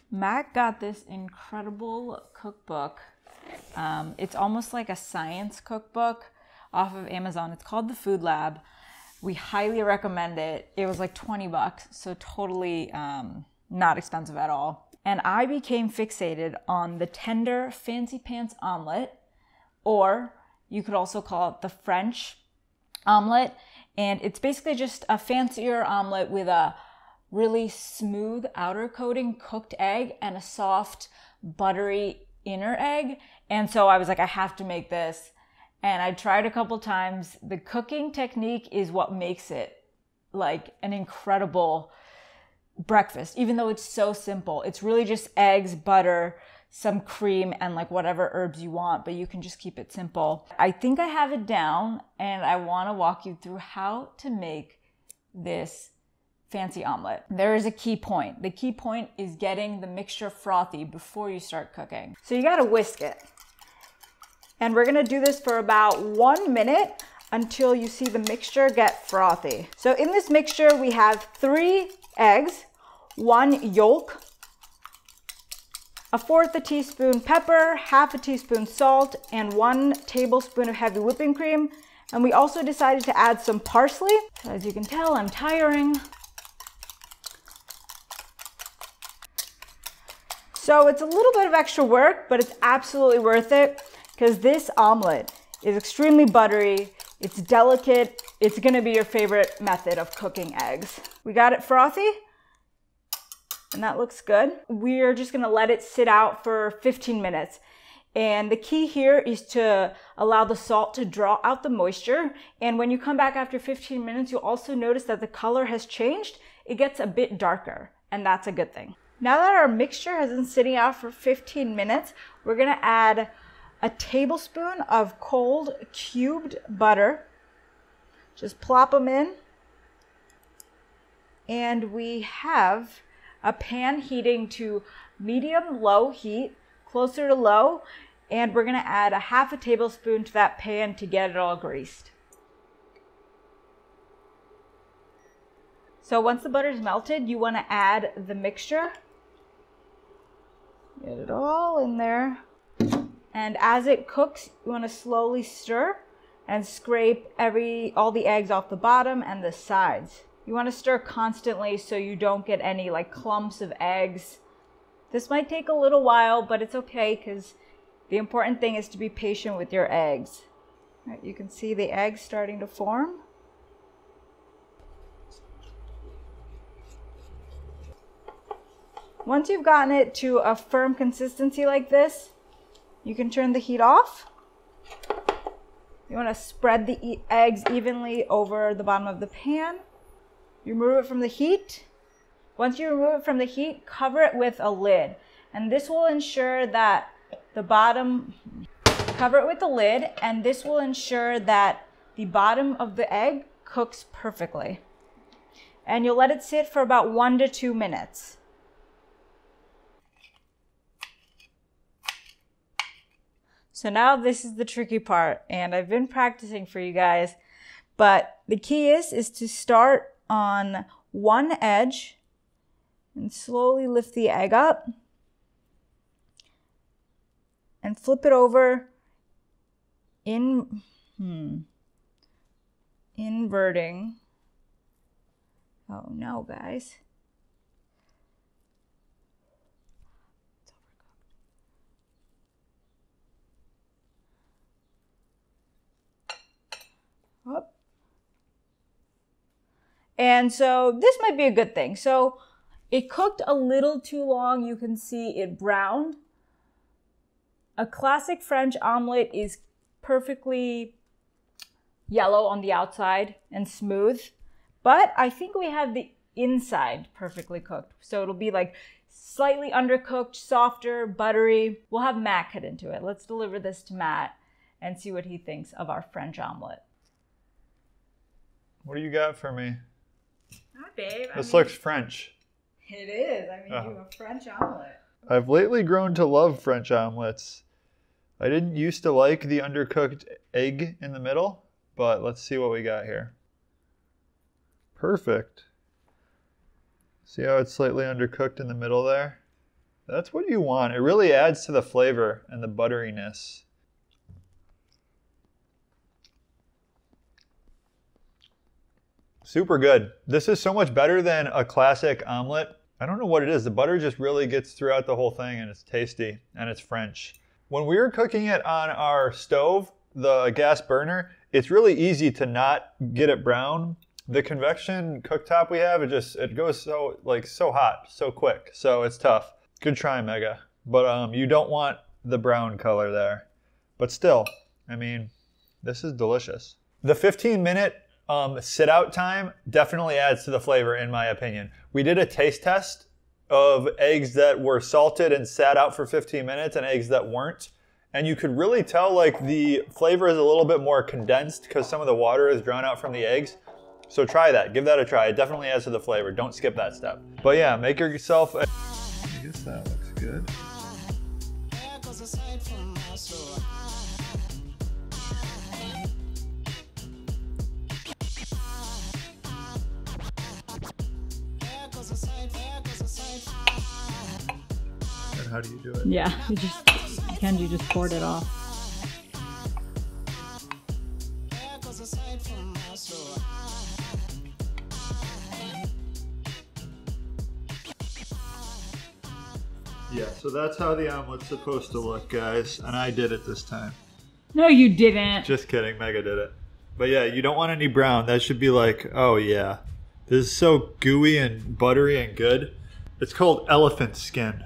Matt got this incredible cookbook. It's almost like a science cookbook off of Amazon. It's called The Food Lab. We highly recommend it. It was like 20 bucks, so totally not expensive at all. And I became fixated on the tender fancy pants omelet, or you could also call it the French omelet. And it's basically just a fancier omelet with a really smooth outer coating cooked egg and a soft buttery inner egg. And so I was like, I have to make this. And I tried a couple times. The cooking technique is what makes it like an incredible breakfast, even though it's so simple. It's really just eggs, butter, some cream, and like whatever herbs you want, but you can just keep it simple. I think I have it down, and I want to walk you through how to make this fancy omelet. There is a key point. The key point is getting the mixture frothy before you start cooking. So you gotta whisk it. And we're gonna do this for about 1 minute until you see the mixture get frothy. So in this mixture, we have 3 eggs, 1 yolk, 1/4 teaspoon pepper, 1/2 teaspoon salt, and 1 tablespoon of heavy whipping cream. And we also decided to add some parsley. So as you can tell, I'm tiring. So it's a little bit of extra work, but it's absolutely worth it because this omelet is extremely buttery. It's delicate. It's gonna be your favorite method of cooking eggs. We got it frothy, and that looks good. We're just gonna let it sit out for 15 minutes. And the key here is to allow the salt to draw out the moisture. And when you come back after 15 minutes, you'll also notice that the color has changed. It gets a bit darker, and that's a good thing. Now that our mixture has been sitting out for 15 minutes, we're gonna add a tablespoon of cold cubed butter. Just plop them in. And we have a pan heating to medium-low heat, closer to low, and we're gonna add 1/2 tablespoon to that pan to get it all greased. So once the butter is melted, you wanna add the mixture. Get it all in there. And as it cooks, you wanna slowly stir and scrape all the eggs off the bottom and the sides. You wanna stir constantly so you don't get any like clumps of eggs. This might take a little while, but it's okay because the important thing is to be patient with your eggs. All right, you can see the eggs starting to form. Once you've gotten it to a firm consistency like this, you can turn the heat off. You want to spread the eggs evenly over the bottom of the pan. You remove it from the heat. Once you remove it from the heat, cover it with a lid. And this will ensure that cover it with the lid, and this will ensure that the bottom of the egg cooks perfectly. And you'll let it sit for about 1 to 2 minutes. So now this is the tricky part, and I've been practicing for you guys, but the key is to start on one edge and slowly lift the egg up and flip it over inverting. Oh no, guys. Up. And so this might be a good thing. So it cooked a little too long. You can see it browned. A classic French omelet is perfectly yellow on the outside and smooth, but I think we have the inside perfectly cooked. So it'll be like slightly undercooked, softer, buttery. We'll have Matt cut into it. Let's deliver this to Matt and see what he thinks of our French omelet. What do you got for me? Hi, babe. This looks French. It is. I mean, do a French omelet. I've lately grown to love French omelets. I didn't used to like the undercooked egg in the middle, but let's see what we got here. Perfect. See how it's slightly undercooked in the middle there? That's what you want. It really adds to the flavor and the butteriness. Super good. This is so much better than a classic omelet. I don't know what it is. The butter just really gets throughout the whole thing, and it's tasty, and it's French. When we were cooking it on our stove, the gas burner, it's really easy to not get it brown. The convection cooktop we have, it goes so hot, so quick. So it's tough. Good try, Mega. But you don't want the brown color there. But still, I mean, this is delicious. The 15-minute sit out time definitely adds to the flavor, in my opinion. We did a taste test of eggs that were salted and sat out for 15 minutes and eggs that weren't. And you could really tell like the flavor is a little bit more condensed because some of the water is drawn out from the eggs. So try that. Give that a try. It definitely adds to the flavor. Don't skip that step. But yeah, make yourself a... I guess that looks good. And how do you do it? Yeah, Kenji just poured it off. Yeah, so that's how the omelet's supposed to look, guys. And I did it this time. No, you didn't. Just kidding, Mega did it. But yeah, you don't want any brown. That should be like, oh yeah. This is so gooey and buttery and good. It's called elephant skin.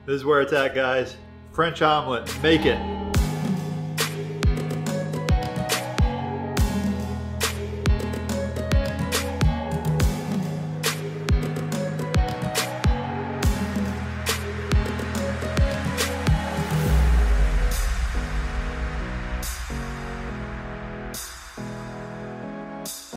This is where it's at, guys. French omelet, make it.